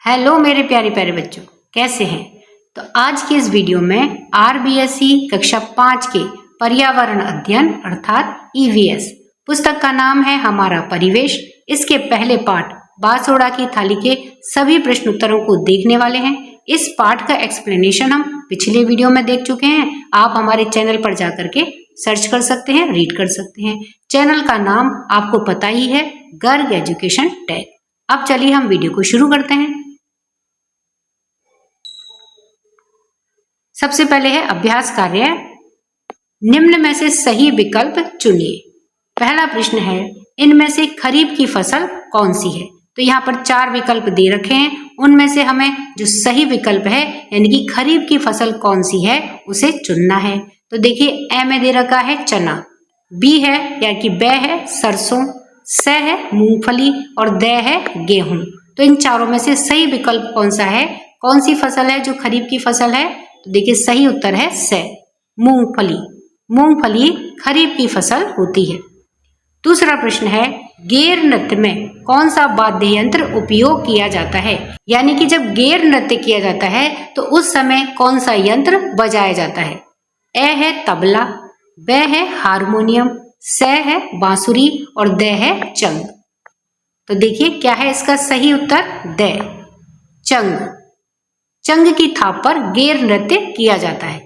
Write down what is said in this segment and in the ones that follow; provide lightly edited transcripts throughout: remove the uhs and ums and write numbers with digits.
Hello मेरे प्यारे प्यारे बच्चों, कैसे हैं? तो आज के इस वीडियो में आरबीएसई कक्षा 5 के पर्यावरण अध्ययन अर्थात ईवीएस पुस्तक का नाम है हमारा परिवेश। इसके पहले पाठ बासोड़ा की थाली के सभी प्रश्न उत्तरों को देखने वाले हैं। इस पाठ का एक्सप्लेनेशन हम पिछले वीडियो में देख चुके हैं। आप हमारे चैनल पर जाकर के सर्च कर सकते हैं, रीड कर सकते हैं। चैनल का नाम आपको पता ही है, गर्ग एजुकेशन टेक। अब चलिए हम वीडियो को शुरू करते हैं। सबसे पहले है अभ्यास कार्य। निम्न में से सही विकल्प चुनिए। पहला प्रश्न है, इनमें से खरीफ की फसल कौन सी है? तो यहाँ पर 4 विकल्प दे रखे हैं, उनमें से हमें जो सही विकल्प है यानी कि खरीफ की फसल कौन सी है उसे चुनना है। तो देखिए, ए में दे रखा है चना, बी है यानी कि बै है सरसों, स है मूंगफली और द है गेहूं। तो इन चारों में से सही विकल्प कौन सा है? कौन सी फसल है जो खरीफ की फसल है? तो देखिए, सही उत्तर है स, मूंगफली। मूंगफली खरीफ की फसल होती है। दूसरा प्रश्न है, गेर नृत्य में कौन सा वाद्य यंत्र उपयोग किया जाता है? यानी कि जब गेर नृत्य किया जाता है तो उस समय कौन सा यंत्र बजाया जाता है? ए है तबला, ब है हारमोनियम, स है बांसुरी और द है चंग। तो देखिए, क्या है इसका सही उत्तर? द, चंग। चंग की थाप पर गेर नृत्य किया जाता है।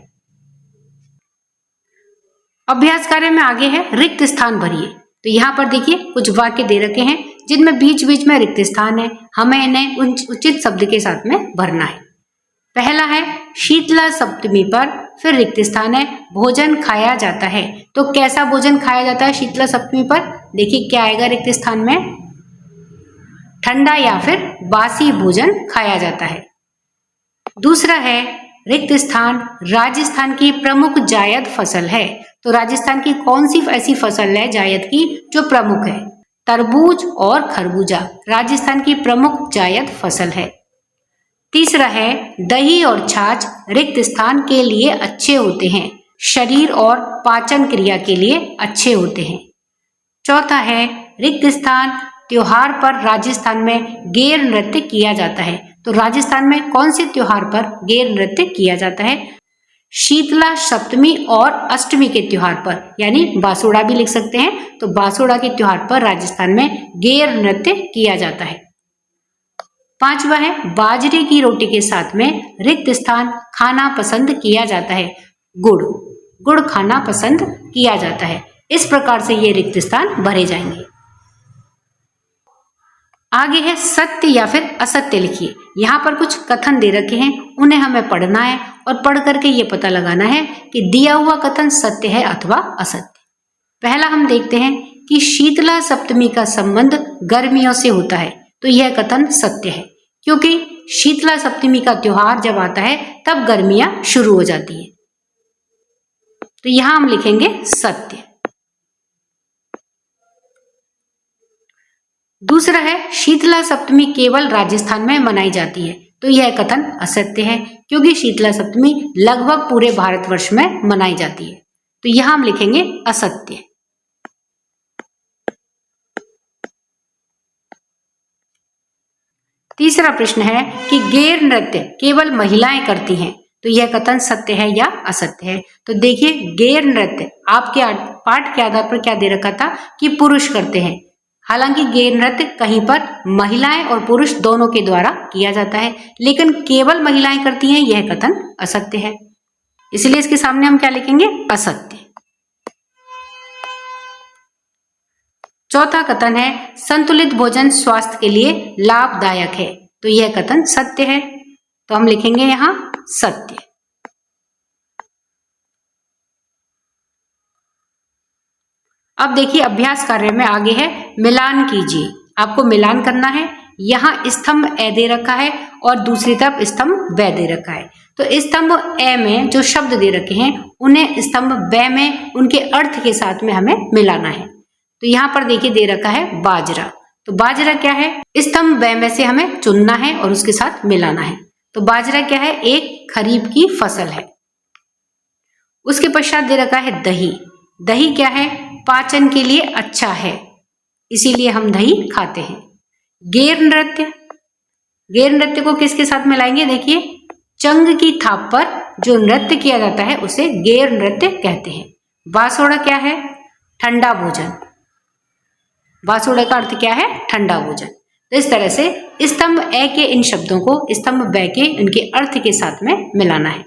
अभ्यास कार्य में आगे है रिक्त स्थान भरिए। तो यहाँ पर देखिए, कुछ वाक्य दे रखे हैं जिनमें बीच बीच में रिक्त स्थान है, हमें इन्हें उचित शब्द के साथ में भरना है। पहला है, शीतला सप्तमी पर, फिर रिक्त स्थान है, भोजन खाया जाता है। तो कैसा भोजन खाया जाता है शीतला सप्तमी पर? देखिए, क्या आएगा रिक्त स्थान में? ठंडा या फिर बासी भोजन खाया जाता है। दूसरा है, रिक्त स्थान राजस्थान की प्रमुख जायद फसल है। तो राजस्थान की कौन सी ऐसी फसल है जायद की जो प्रमुख है? तरबूज और खरबूजा राजस्थान की प्रमुख जायद फसल है। तीसरा है, दही और छाछ रिक्त स्थान के लिए अच्छे होते हैं, शरीर और पाचन क्रिया के लिए अच्छे होते हैं। चौथा है, रिक्त स्थान त्योहार पर राजस्थान में गेर नृत्य किया जाता है। तो राजस्थान में कौन से त्योहार पर गेर नृत्य किया जाता है? शीतला सप्तमी और अष्टमी के त्योहार पर, यानी बासोड़ा भी लिख सकते हैं। तो बासोड़ा के त्योहार पर राजस्थान में गेर नृत्य किया जाता है। पांचवा है, बाजरे की रोटी के साथ में रिक्त स्थान खाना पसंद किया जाता है। गुड़, गुड़ खाना पसंद किया जाता है। इस प्रकार से ये रिक्त स्थान भरे जाएंगे। आगे है सत्य या फिर असत्य लिखिए। यहाँ पर कुछ कथन दे रखे हैं, उन्हें हमें पढ़ना है और पढ़ करके ये पता लगाना है कि दिया हुआ कथन सत्य है अथवा असत्य। पहला हम देखते हैं कि शीतला सप्तमी का संबंध गर्मियों से होता है। तो यह कथन सत्य है, क्योंकि शीतला सप्तमी का त्योहार जब आता है तब गर्मियां शुरू हो जाती है। तो यहां हम लिखेंगे सत्य। दूसरा है, शीतला सप्तमी केवल राजस्थान में मनाई जाती है। तो यह कथन असत्य है, क्योंकि शीतला सप्तमी लगभग पूरे भारतवर्ष में मनाई जाती है। तो यहां हम लिखेंगे असत्य। तीसरा प्रश्न है कि गेर नृत्य केवल महिलाएं करती हैं। तो यह कथन सत्य है या असत्य है? तो देखिए, गेर नृत्य आपके पाठ के आधार पर क्या दे रखा था कि पुरुष करते हैं। हालांकि गेर नृत्य कहीं पर महिलाएं और पुरुष दोनों के द्वारा किया जाता है, लेकिन केवल महिलाएं करती हैं, यह कथन असत्य है। इसलिए इसके सामने हम क्या लिखेंगे? असत्य। चौथा कथन है, संतुलित भोजन स्वास्थ्य के लिए लाभदायक है। तो यह कथन सत्य है, तो हम लिखेंगे यहां सत्य। अब देखिए, अभ्यास कार्य में आगे है मिलान कीजिए। आपको मिलान करना है। यहाँ स्तंभ ए दे रखा है और दूसरी तरफ स्तंभ ब दे रखा है। तो स्तंभ ए में जो शब्द दे रखे हैं उन्हें स्तंभ ब में उनके अर्थ के साथ में हमें मिलाना है। तो यहाँ पर देखिए दे रखा है बाजरा। तो बाजरा क्या है? स्तंभ ब में से हमें चुनना है और उसके साथ मिलाना है। तो बाजरा क्या है? एक खरीफ की फसल है। उसके पश्चात दे रखा है दही। दही क्या है? पाचन के लिए अच्छा है, इसीलिए हम दही खाते हैं। गेर नृत्य, गैर नृत्य को किसके साथ मिलाएंगे? देखिए, चंग की थाप पर जो नृत्य किया जाता है उसे गैर नृत्य कहते हैं। बासोड़ा क्या है? ठंडा भोजन। बासोड़ा का अर्थ क्या है? ठंडा भोजन। तो इस तरह से स्तंभ ए के इन शब्दों को स्तंभ ब के उनके अर्थ के साथ में मिलाना है।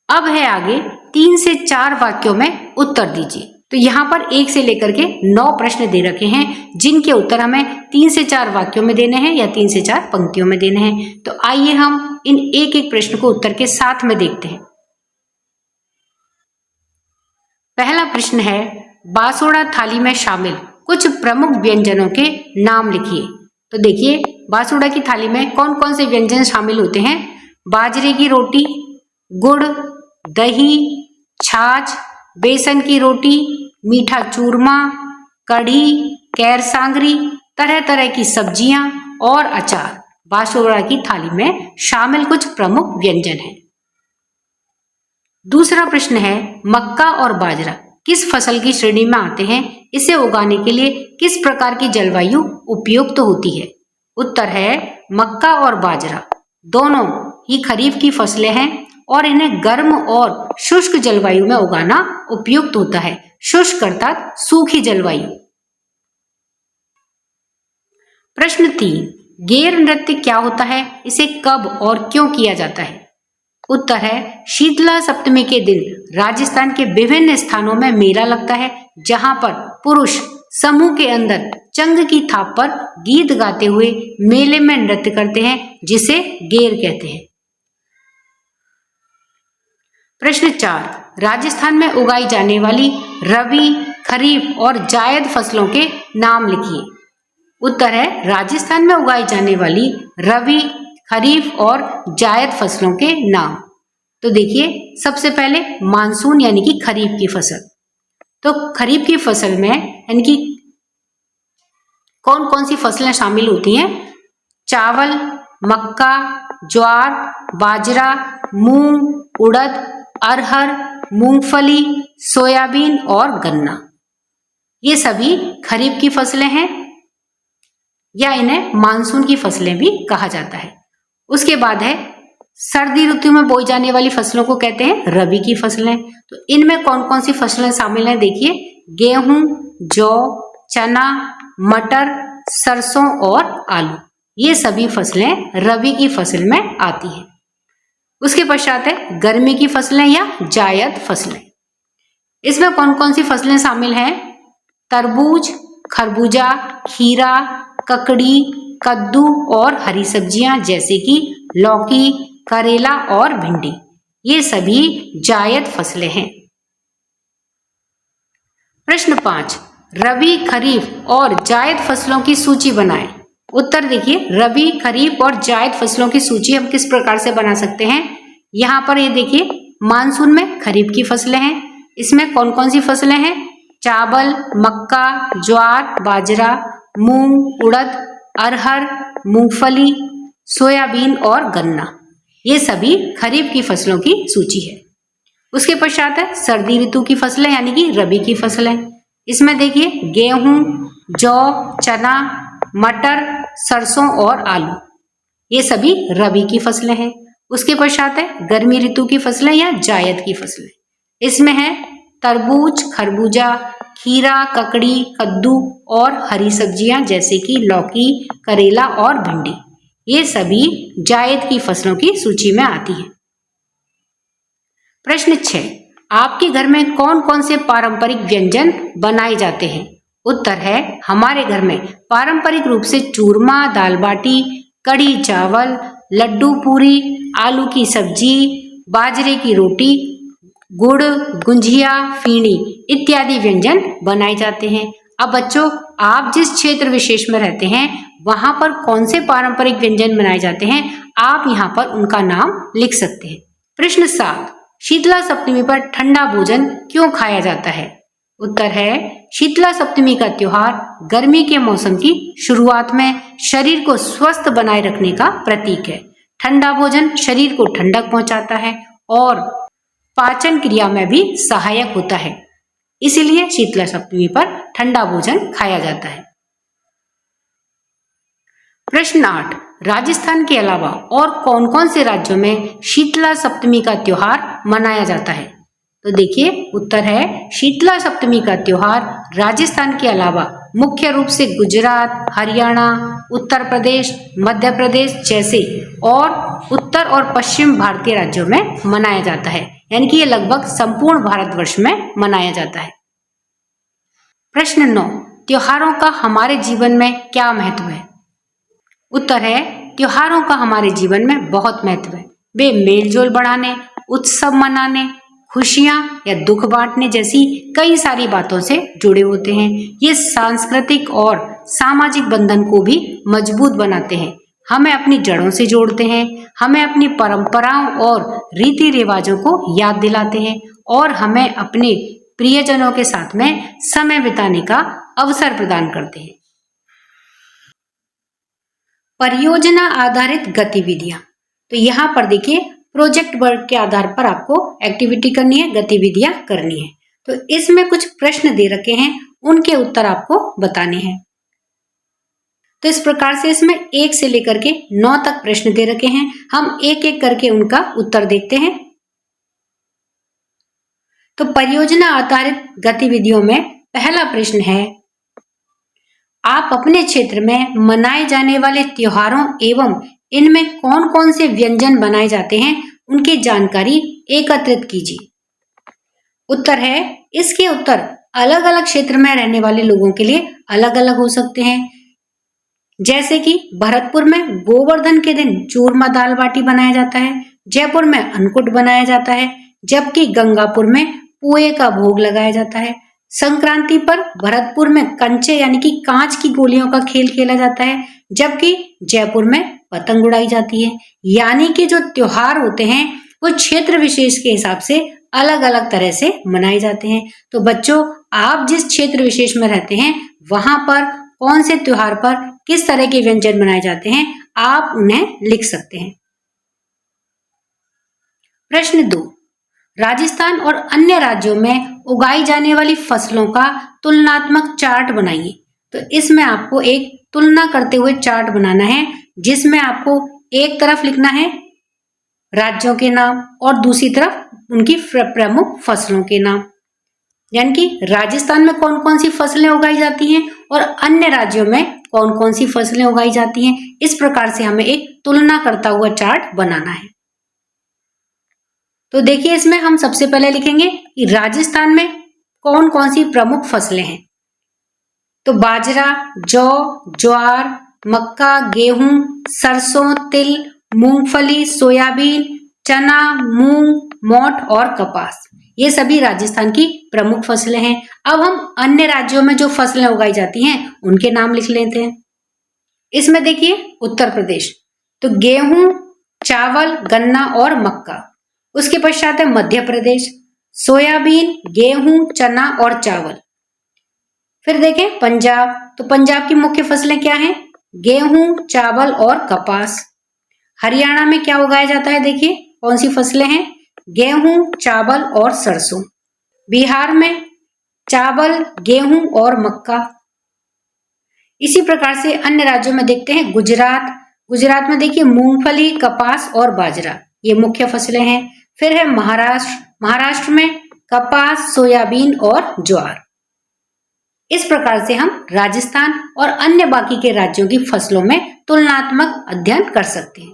अब है आगे 3 से 4 वाक्यों में उत्तर दीजिए। तो यहाँ पर 1 से लेकर के 9 प्रश्न दे रखे हैं जिनके उत्तर हमें 3 से 4 वाक्यों में देने हैं या 3 से 4 पंक्तियों में देने हैं। तो आइए हम इन एक एक प्रश्न को उत्तर के साथ में देखते हैं। पहला प्रश्न है, बासोड़ा थाली में शामिल कुछ प्रमुख व्यंजनों के नाम लिखिए। तो देखिए, बासोड़ा की थाली में कौन कौन से व्यंजन शामिल होते हैं? बाजरे की रोटी, गुड़, दही, छाछ, बेसन की रोटी, मीठा चूरमा, कढ़ी, कैर सांगरी, तरह तरह की सब्जियां और अचार बासोड़ा की थाली में शामिल कुछ प्रमुख व्यंजन हैं। दूसरा प्रश्न है, मक्का और बाजरा किस फसल की श्रेणी में आते हैं? इसे उगाने के लिए किस प्रकार की जलवायु उपयुक्त होती है? उत्तर है, मक्का और बाजरा दोनों ही खरीफ की फसलें हैं और इन्हें गर्म और शुष्क जलवायु में उगाना उपयुक्त होता है। शुष्क अर्थात सूखी जलवायु। प्रश्न 3, गैर नृत्य क्या होता है? इसे कब और क्यों किया जाता है? उत्तर है, शीतला सप्तमी के दिन राजस्थान के विभिन्न स्थानों में मेला लगता है जहां पर पुरुष समूह के अंदर चंग की थाप पर गीत गाते हुए मेले में नृत्य करते हैं जिसे गेर कहते हैं। प्रश्न 4, राजस्थान में उगाई जाने वाली रबी, खरीफ और जायद फसलों के नाम लिखिए। उत्तर है, राजस्थान में उगाई जाने वाली रबी, खरीफ और जायद फसलों के नाम। तो देखिए, सबसे पहले मानसून यानी कि खरीफ की फसल। तो खरीफ की फसल में यानी कि कौन कौन सी फसलें शामिल होती हैं? चावल, मक्का, ज्वार, बाजरा, मूंग, उड़द, अरहर, मूंगफली, सोयाबीन और गन्ना। ये सभी खरीफ की फसलें हैं या इन्हें मानसून की फसलें भी कहा जाता है। उसके बाद है, सर्दी ऋतु में बोई जाने वाली फसलों को कहते हैं रबी की फसलें। तो इनमें कौन कौन सी फसलें शामिल हैं? देखिए, गेहूं, जौ, चना, मटर, सरसों और आलू। ये सभी फसलें रबी की फसल में आती हैं। उसके पश्चात है गर्मी की फसलें या जायद फसलें। इसमें कौन कौन सी फसलें शामिल हैं? तरबूज, खरबूजा, खीरा, ककड़ी, कद्दू और हरी सब्जियां जैसे कि लौकी, करेला और भिंडी। ये सभी जायद फसलें हैं। प्रश्न 5, रबी, खरीफ और जायद फसलों की सूची बनाएं। उत्तर देखिए, रबी, खरीफ और जायद फसलों की सूची हम किस प्रकार से बना सकते हैं? यहाँ पर ये देखिए, मानसून में खरीफ की फसलें हैं। इसमें कौन कौन सी फसलें हैं? चावल, मक्का, ज्वार, बाजरा, मूंग, उड़द, अरहर, मूंगफली, सोयाबीन और गन्ना। ये सभी खरीफ की फसलों की सूची है। उसके पश्चात है सर्दी ऋतु की फसलें यानी कि रबी की फसलें। इसमें देखिए, गेहूं, जौ, चना, मटर, सरसों और आलू। ये सभी रबी की फसलें हैं। उसके पश्चात है गर्मी ऋतु की फसलें या जायद की फसलें। इसमें है तरबूज, खरबूजा, खीरा, ककड़ी, कद्दू और हरी सब्जियां जैसे कि लौकी, करेला और भिंडी। ये सभी जायद की फसलों की सूची में आती हैं। प्रश्न 6, आपके घर में कौन कौन से पारंपरिक व्यंजन बनाए जाते हैं? उत्तर है, हमारे घर में पारंपरिक रूप से चूरमा, दाल बाटी, कढ़ी चावल, लड्डू पूरी, आलू की सब्जी, बाजरे की रोटी, गुड़, गुंजिया, फीनी इत्यादि व्यंजन बनाए जाते हैं। अब बच्चों, आप जिस क्षेत्र विशेष में रहते हैं वहां पर कौन से पारंपरिक व्यंजन बनाए जाते हैं, आप यहाँ पर उनका नाम लिख सकते हैं। प्रश्न 7, शीतला सप्तमी पर ठंडा भोजन क्यों खाया जाता है? उत्तर है, शीतला सप्तमी का त्योहार गर्मी के मौसम की शुरुआत में शरीर को स्वस्थ बनाए रखने का प्रतीक है। ठंडा भोजन शरीर को ठंडक पहुंचाता है और पाचन क्रिया में भी सहायक होता है। इसीलिए शीतला सप्तमी पर ठंडा भोजन खाया जाता है। प्रश्न 8, राजस्थान के अलावा और कौन कौन से राज्यों में शीतला सप्तमी का त्योहार मनाया जाता है? तो देखिए उत्तर है शीतला सप्तमी का त्योहार राजस्थान के अलावा मुख्य रूप से गुजरात, हरियाणा, उत्तर प्रदेश, मध्य प्रदेश जैसे और उत्तर और पश्चिम भारतीय राज्यों में मनाया जाता है, यानी कि ये लगभग संपूर्ण भारतवर्ष में मनाया जाता है। प्रश्न 9, त्योहारों का हमारे जीवन में क्या महत्व है? उत्तर है त्योहारों का हमारे जीवन में बहुत महत्व है। वे मेलजोल बढ़ाने, उत्सव मनाने, खुशियां या दुख बांटने जैसी कई सारी बातों से जुड़े होते हैं। ये सांस्कृतिक और सामाजिक बंधन को भी मजबूत बनाते हैं, हमें अपनी जड़ों से जोड़ते हैं, हमें अपनी परंपराओं और रीति रिवाजों को याद दिलाते हैं और हमें अपने प्रियजनों के साथ में समय बिताने का अवसर प्रदान करते हैं। परियोजना आधारित गतिविधियां, तो यहाँ पर देखिए प्रोजेक्ट वर्क के आधार पर आपको एक्टिविटी करनी है, गतिविधियां करनी है। तो इसमें कुछ प्रश्न दे रखे हैं, उनके उत्तर आपको बताने हैं। तो इस प्रकार से इसमें 1 से लेकर के 9 तक प्रश्न दे रखे हैं, हम एक एक करके उनका उत्तर देखते हैं। तो परियोजना आधारित गतिविधियों में पहला प्रश्न है, आप अपने क्षेत्र में मनाए जाने वाले त्योहारों एवं इनमें कौन कौन से व्यंजन बनाए जाते हैं उनकी जानकारी एकत्रित कीजिए। उत्तर है, इसके उत्तर अलग अलग क्षेत्र में रहने वाले लोगों के लिए अलग अलग हो सकते हैं। जैसे कि भरतपुर में गोवर्धन के दिन चूरमा दाल बाटी बनाया जाता है, जयपुर में अन्नकूट बनाया जाता है, जबकि गंगापुर में पुए का भोग लगाया जाता है। संक्रांति पर भरतपुर में कंचे यानी कि कांच की गोलियों का खेल खेला जाता है, जबकि जयपुर में पतंग उड़ाई जाती है। यानी कि जो त्योहार होते हैं वो क्षेत्र विशेष के हिसाब से अलग अलग तरह से मनाए जाते हैं। तो बच्चों, आप जिस क्षेत्र विशेष में रहते हैं वहां पर कौन से त्योहार पर किस तरह के व्यंजन बनाए जाते हैं, आप उन्हें लिख सकते हैं। प्रश्न 2, राजस्थान और अन्य राज्यों में उगाई जाने वाली फसलों का तुलनात्मक चार्ट बनाइए। तो इसमें आपको एक तुलना करते हुए चार्ट बनाना है, जिसमें आपको एक तरफ लिखना है राज्यों के नाम और दूसरी तरफ उनकी प्रमुख फसलों के नाम, यानी कि राजस्थान में कौन कौन सी फसलें उगाई जाती हैं और अन्य राज्यों में कौन कौन सी फसलें उगाई जाती हैं। इस प्रकार से हमें एक तुलना करता हुआ चार्ट बनाना है। तो देखिए, इसमें हम सबसे पहले लिखेंगे कि राजस्थान में कौन कौन सी प्रमुख फसलें हैं। तो बाजरा, जौ, ज्वार, मक्का, गेहूं, सरसों, तिल, मूंगफली, सोयाबीन, चना, मूंग, मोठ और कपास, ये सभी राजस्थान की प्रमुख फसलें हैं। अब हम अन्य राज्यों में जो फसलें उगाई जाती हैं उनके नाम लिख लेते हैं। इसमें देखिए उत्तर प्रदेश, तो गेहूं, चावल, गन्ना और मक्का। उसके पश्चात है मध्य प्रदेश, सोयाबीन, गेहूं, चना और चावल। फिर देखें पंजाब, तो पंजाब की मुख्य फसलें क्या हैं? गेहूं, चावल और कपास। हरियाणा में क्या उगाया जाता है? देखिए कौन सी फसलें हैं? गेहूं, चावल और सरसों। बिहार में चावल, गेहूं और मक्का। इसी प्रकार से अन्य राज्यों में देखते हैं गुजरात में देखिए मूंगफली, कपास और बाजरा, ये मुख्य फसलें हैं। फिर है महाराष्ट्र में कपास, सोयाबीन और ज्वार। इस प्रकार से हम राजस्थान और अन्य बाकी के राज्यों की फसलों में तुलनात्मक अध्ययन कर सकते हैं।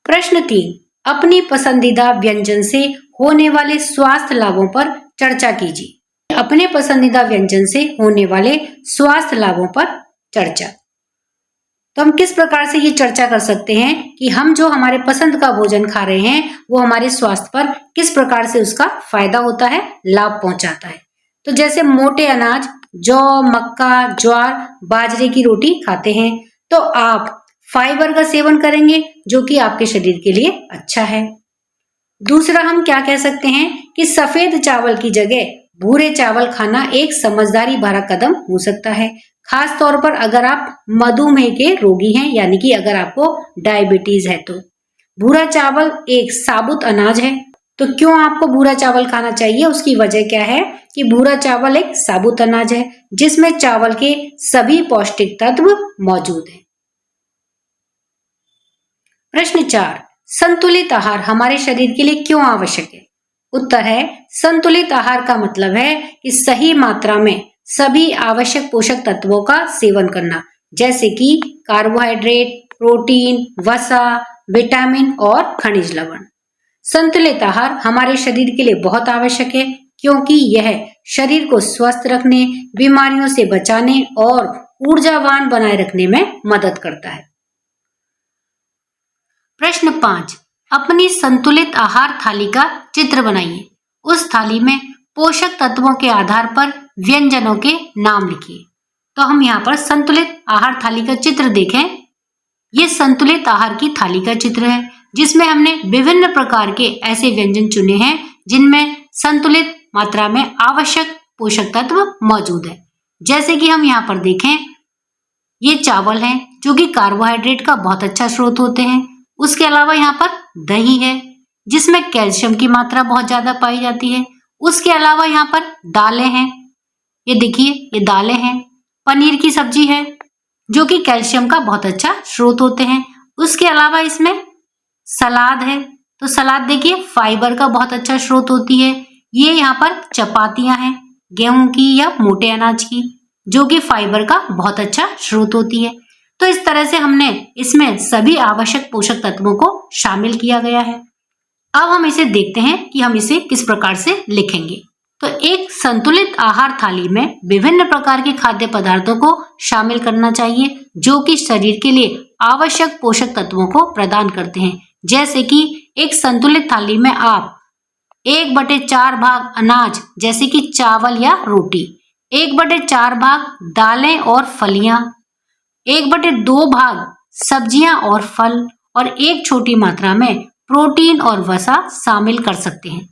प्रश्न 3, अपनी पसंदीदा व्यंजन से होने वाले स्वास्थ्य लाभों पर चर्चा कीजिए। अपने पसंदीदा व्यंजन से होने वाले स्वास्थ्य लाभों पर चर्चा। तो हम किस प्रकार से ये चर्चा कर सकते हैं कि हम जो हमारे पसंद का भोजन खा रहे हैं वो हमारे स्वास्थ्य पर किस प्रकार से उसका फायदा होता है, लाभ पहुंचाता है। तो जैसे मोटे अनाज जौ, मक्का, ज्वार, बाजरे की रोटी खाते हैं तो आप फाइबर का सेवन करेंगे जो कि आपके शरीर के लिए अच्छा है। दूसरा हम क्या कह सकते हैं कि सफेद चावल की जगह भूरे चावल खाना एक समझदारी भरा कदम हो सकता है, खास तौर पर अगर आप मधुमेह के रोगी हैं, यानी कि अगर आपको डायबिटीज है तो। भूरा चावल एक साबुत अनाज है तो क्यों आपको भूरा चावल खाना चाहिए? उसकी वजह क्या है कि भूरा चावल एक साबुत अनाज है जिसमें चावल के सभी पौष्टिक तत्व मौजूद हैं। प्रश्न 4, संतुलित आहार हमारे शरीर के लिए क्यों आवश्यक है? उत्तर है, संतुलित आहार का मतलब है कि सही मात्रा में सभी आवश्यक पोषक तत्वों का सेवन करना, जैसे कि कार्बोहाइड्रेट, प्रोटीन, वसा, विटामिन और खनिज लवण। संतुलित आहार हमारे शरीर के लिए बहुत आवश्यक है क्योंकि यह शरीर को स्वस्थ रखने, बीमारियों से बचाने और ऊर्जावान बनाए रखने में मदद करता है। प्रश्न 5, अपनी संतुलित आहार थाली का चित्र बनाइए। उस थाली में पोषक तत्वों के आधार पर व्यंजनों के नाम लिखिए। तो हम यहाँ पर संतुलित आहार थाली का चित्र देखें। ये संतुलित आहार की थाली का चित्र है जिसमें हमने विभिन्न प्रकार के ऐसे व्यंजन चुने हैं जिनमें संतुलित मात्रा में आवश्यक पोषक तत्व मौजूद है। जैसे कि हम यहाँ पर देखें, ये चावल हैं जो कि कार्बोहाइड्रेट का बहुत अच्छा स्रोत होते हैं। उसके अलावा यहाँ पर दही है जिसमें कैल्शियम की मात्रा बहुत ज्यादा पाई जाती है। उसके अलावा यहाँ पर दालें हैं, ये देखिए ये दालें हैं। पनीर की सब्जी है जो कि कैल्शियम का बहुत अच्छा स्रोत होते हैं। उसके अलावा इसमें सलाद है, तो सलाद देखिए फाइबर का बहुत अच्छा स्रोत होती है। ये यहाँ पर चपातियां हैं गेहूं की या मोटे अनाज की, जो कि फाइबर का बहुत अच्छा स्रोत होती है। तो इस तरह से हमने इसमें सभी आवश्यक पोषक तत्वों को शामिल किया गया है। अब हम इसे देखते हैं कि हम इसे किस प्रकार से लिखेंगे। तो एक संतुलित आहार थाली में विभिन्न प्रकार के खाद्य पदार्थों को शामिल करना चाहिए जो कि शरीर के लिए आवश्यक पोषक तत्वों को प्रदान करते हैं। जैसे कि एक संतुलित थाली में आप 1/4 भाग अनाज जैसे कि चावल या रोटी, 1/4 भाग दालें और फलियां, 1/2 भाग सब्जियां और फल और एक छोटी मात्रा में प्रोटीन और वसा शामिल कर सकते हैं।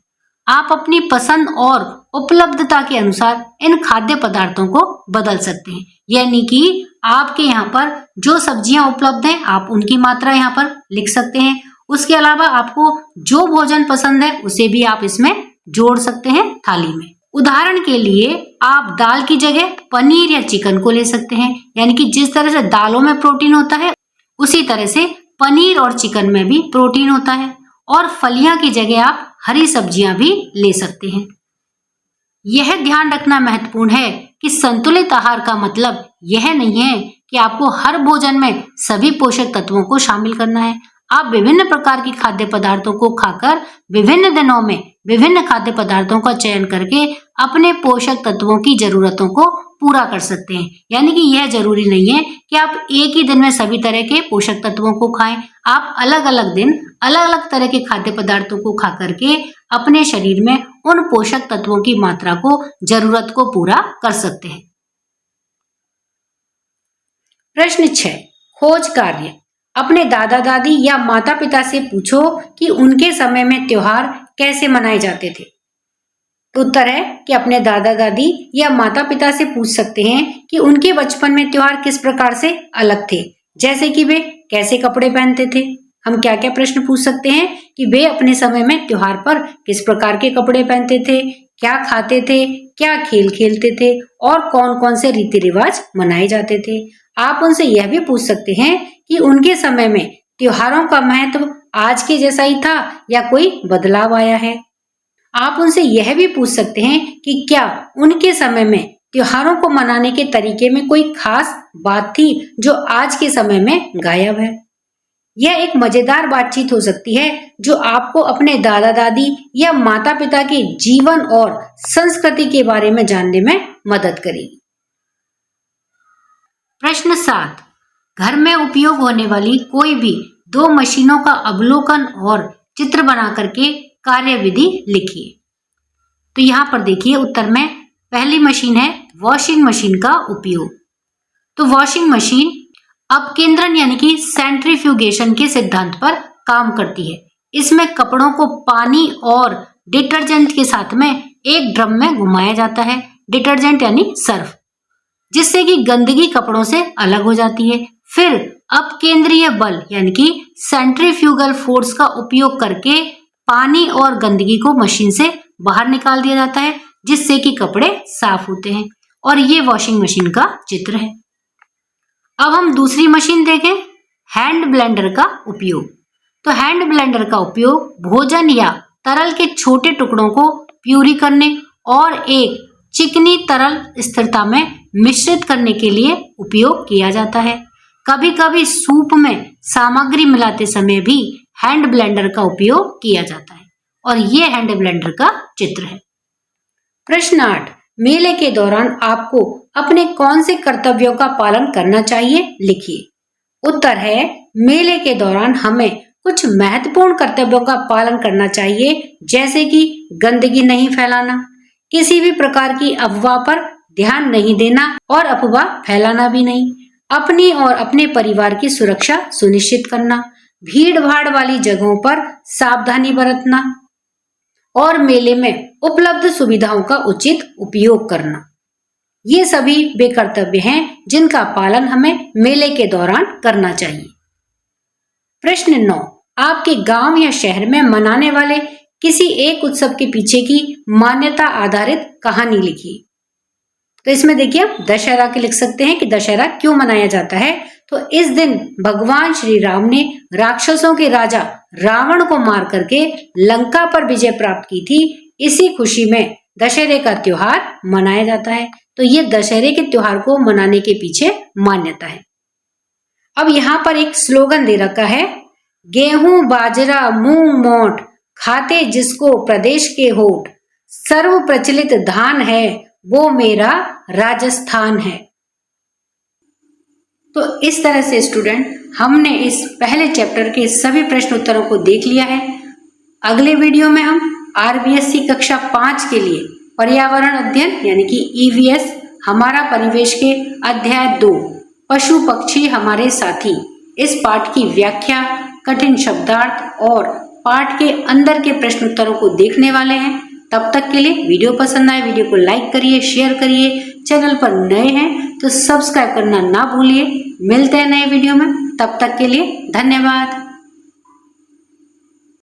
आप अपनी पसंद और उपलब्धता के अनुसार इन खाद्य पदार्थों को बदल सकते हैं, यानी कि आपके यहाँ पर जो सब्जियां उपलब्ध हैं आप उनकी मात्रा यहाँ पर लिख सकते हैं। उसके अलावा आपको जो भोजन पसंद है उसे भी आप इसमें जोड़ सकते हैं थाली में। उदाहरण के लिए आप दाल की जगह पनीर या चिकन को ले सकते हैं, यानी कि जिस तरह से दालों में प्रोटीन होता है उसी तरह से पनीर और चिकन में भी प्रोटीन होता है। और फलियां की जगह आप हरी सब्जियां भी ले सकते हैं। यह ध्यान रखना महत्वपूर्ण है कि संतुलित आहार का मतलब यह नहीं है कि आपको हर भोजन में सभी पोषक तत्वों को शामिल करना है। आप विभिन्न प्रकार की खाद्य पदार्थों को खाकर विभिन्न दिनों में विभिन्न खाद्य पदार्थों का चयन करके अपने पोषक तत्वों की जरूरतों को पूरा कर सकते हैं। यानी कि यह जरूरी नहीं है कि आप एक ही दिन में सभी तरह के पोषक तत्वों को खाएं। आप अलग अलग दिन अलग अलग तरह के खाद्य पदार्थों को खा करके अपने शरीर में उन पोषक तत्वों की मात्रा को जरूरत को पूरा कर सकते हैं। प्रश्न 6, खोज कार्य। अपने दादा दादी या माता पिता से पूछो कि उनके समय में त्योहार कैसे मनाए जाते थे। उत्तर है कि अपने दादा दादी या माता पिता से पूछ सकते हैं कि उनके बचपन में त्योहार किस प्रकार से अलग थे, जैसे कि वे कैसे कपड़े पहनते थे। हम क्या क्या प्रश्न पूछ सकते हैं कि वे अपने समय में त्योहार पर किस प्रकार के कपड़े पहनते थे, क्या खाते थे, क्या खेल खेलते थे और कौन कौन से रीति रिवाज मनाए जाते थे। आप उनसे यह भी पूछ सकते हैं कि उनके समय में त्योहारों का महत्व आज के जैसा ही था या कोई बदलाव आया है। आप उनसे यह भी पूछ सकते हैं कि क्या उनके समय में त्योहारों को मनाने के तरीके में कोई खास बात थी जो आज के समय में गायब है। यह एक मजेदार बातचीत हो सकती है जो आपको अपने दादा दादी या माता पिता के जीवन और संस्कृति के बारे में जानने में मदद करेगी। प्रश्न 7, घर में उपयोग होने वाली कोई भी 2 मशीनों का अवलोकन और चित्र बना करके कार्यविधि लिखिए। तो यहाँ पर देखिए उत्तर में पहली मशीन है वॉशिंग मशीन का उपयोग। तो वॉशिंग मशीन अपकेंद्रण यानी कि सेंट्रीफ्यूगेशन के सिद्धांत पर काम करती है। इसमें कपड़ों को पानी और डिटर्जेंट के साथ में एक ड्रम में घुमाया जाता है, डिटर्जेंट यानी सर्फ, जिससे कि गंदगी कपड़ों से अलग हो जाती है। फिर अपकेंद्रीय बल यानी कि सेंट्रीफ्यूगल फोर्स का उपयोग करके पानी और गंदगी को मशीन से बाहर निकाल दिया जाता है, जिससे कि कपड़े साफ होते हैं। और ये वॉशिंग मशीन का चित्र है। अब हम दूसरी मशीन देखें, हैंड ब्लेंडर का उपयोग। तो हैंड ब्लेंडर का उपयोग भोजन या तरल के छोटे टुकड़ों को प्यूरी करने और एक चिकनी तरल स्थिरता में मिश्रित करने के लिए उपयोग किया जाता है। कभी कभी सूप में सामग्री मिलाते समय भी हैंड ब्लेंडर का उपयोग किया जाता है। और ये हैंड ब्लेंडर का चित्र है। प्रश्न 8, मेले के दौरान आपको अपने कौन से कर्तव्यों का पालन करना चाहिए, लिखिए। उत्तर है, मेले के दौरान हमें कुछ महत्वपूर्ण कर्तव्यों का पालन करना चाहिए, जैसे कि गंदगी नहीं फैलाना, किसी भी प्रकार की अफवाह पर ध्यान नहीं देना और अफवाह फैलाना भी नहीं, अपनी और अपने परिवार की सुरक्षा सुनिश्चित करना, भीड़ भाड़ वाली जगहों पर सावधानी बरतना और मेले में उपलब्ध सुविधाओं का उचित उपयोग करना। ये सभी वे कर्तव्य हैं जिनका पालन हमें मेले के दौरान करना चाहिए। प्रश्न 9, आपके गांव या शहर में मनाने वाले किसी एक उत्सव के पीछे की मान्यता आधारित कहानी लिखिए। तो इसमें देखिए आप दशहरा के लिख सकते हैं कि दशहरा क्यों मनाया जाता है। तो इस दिन भगवान श्री राम ने राक्षसों के राजा रावण को मार करके लंका पर विजय प्राप्त की थी। इसी खुशी में दशहरे का त्योहार मनाया जाता है। तो ये दशहरे के त्योहार को मनाने के पीछे मान्यता है। अब यहाँ पर एक स्लोगन दे रखा है, गेहूं बाजरा मूंग मोट खाते जिसको प्रदेश के होठ, सर्व प्रचलित धान है वो मेरा राजस्थान है। तो इस तरह से स्टूडेंट हमने इस पहले चैप्टर के सभी प्रश्न उत्तरों को देख लिया है। अगले वीडियो में हम RBSC कक्षा 5 के लिए पर्यावरण अध्ययन यानी कि EVS हमारा परिवेश के अध्याय 2 पशु पक्षी हमारे साथी, इस पाठ की व्याख्या, कठिन शब्दार्थ और पाठ के अंदर के प्रश्न उत्तरों को देखने वाले हैं। तब तक के लिए वीडियो पसंद आए वीडियो को लाइक करिए, शेयर करिए। चैनल पर नए हैं तो सब्सक्राइब करना ना भूलिए। मिलते हैं नए वीडियो में, तब तक के लिए धन्यवाद।